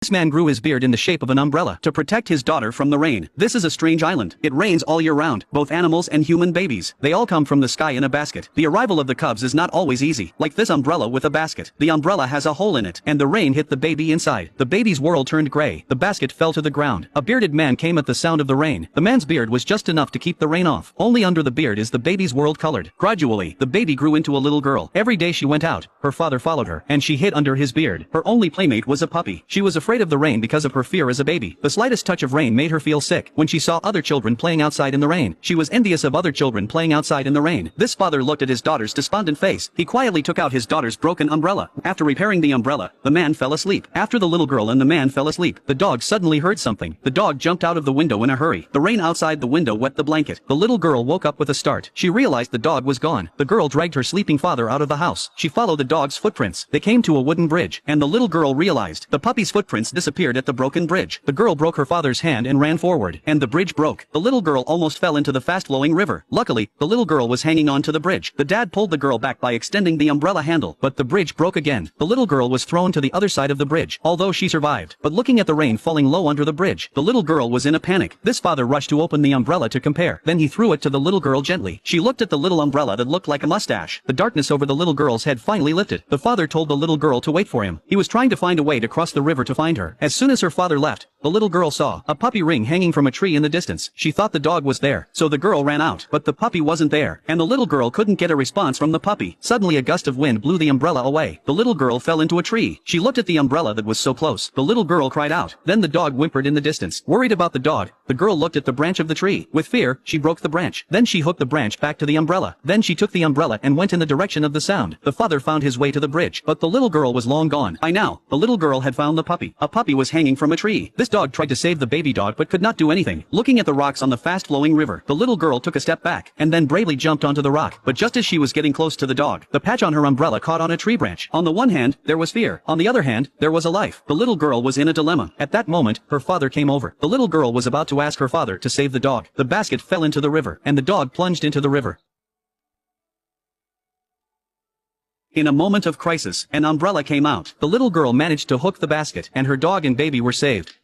This man grew his beard in the shape of an umbrella to protect his daughter from the rain. This is a strange island. It rains all year round, both animals and human babies. They all come from the sky in a basket. The arrival of the cubs is not always easy, like this umbrella with a basket. The umbrella has a hole in it, and the rain hit the baby inside. The baby's world turned gray. The basket fell to the ground. A bearded man came at the sound of the rain. The man's beard was just enough to keep the rain off. Only under the beard is the baby's world colored. Gradually, the baby grew into a little girl. Every day she went out, her father followed her, and she hid under his beard. Her only playmate was a puppy. She was afraid of the rain because of her fear as a baby. The slightest touch of rain made her feel sick. When she saw other children playing outside in the rain, she was envious of other children playing outside in the rain. This father looked at his daughter's despondent face. He quietly took out his daughter's broken umbrella. After repairing the umbrella, the man fell asleep. After the little girl and the man fell asleep, the dog suddenly heard something. The dog jumped out of the window in a hurry. The rain outside the window wet the blanket. The little girl woke up with a start. She realized the dog was gone. The girl dragged her sleeping father out of the house. She followed the dog's footprints. They came to a wooden bridge, and the little girl realized the puppy's footprints disappeared at the broken bridge. The girl broke her father's hand and ran forward, and the bridge broke. The little girl almost fell into the fast-flowing river. Luckily, the little girl was hanging on to the bridge. The dad pulled the girl back by extending the umbrella handle, but the bridge broke again. The little girl was thrown to the other side of the bridge, although she survived. But looking at the rain falling low under the bridge, the little girl was in a panic. This father rushed to open the umbrella to compare. Then he threw it to the little girl gently. She looked at the little umbrella that looked like a mustache. The darkness over the little girl's head finally lifted. The father told the little girl to wait for him. He was trying to find a way to cross the river to find her. As soon as her father left, the little girl saw a puppy ring hanging from a tree in the distance. She thought the dog was there, so the girl ran out, but the puppy wasn't there, and the little girl couldn't get a response from the puppy. Suddenly a gust of wind blew the umbrella away. The little girl fell into a tree. She looked at the umbrella that was so close. The little girl cried out. Then the dog whimpered in the distance. Worried about the dog, the girl looked at the branch of the tree. With fear, she broke the branch. Then she hooked the branch back to the umbrella. Then she took the umbrella and went in the direction of the sound. The father found his way to the bridge, but the little girl was long gone. By now, the little girl had found the puppy. A puppy was hanging from a tree. This dog tried to save the baby dog but could not do anything. Looking at the rocks on the fast-flowing river, the little girl took a step back, and then bravely jumped onto the rock. But just as she was getting close to the dog, the patch on her umbrella caught on a tree branch. On the one hand, there was fear. On the other hand, there was a life. The little girl was in a dilemma. At that moment, her father came over. The little girl was about to ask her father to save the dog. The basket fell into the river, and the dog plunged into the river. In a moment of crisis, an umbrella came out. The little girl managed to hook the basket, and her dog and baby were saved.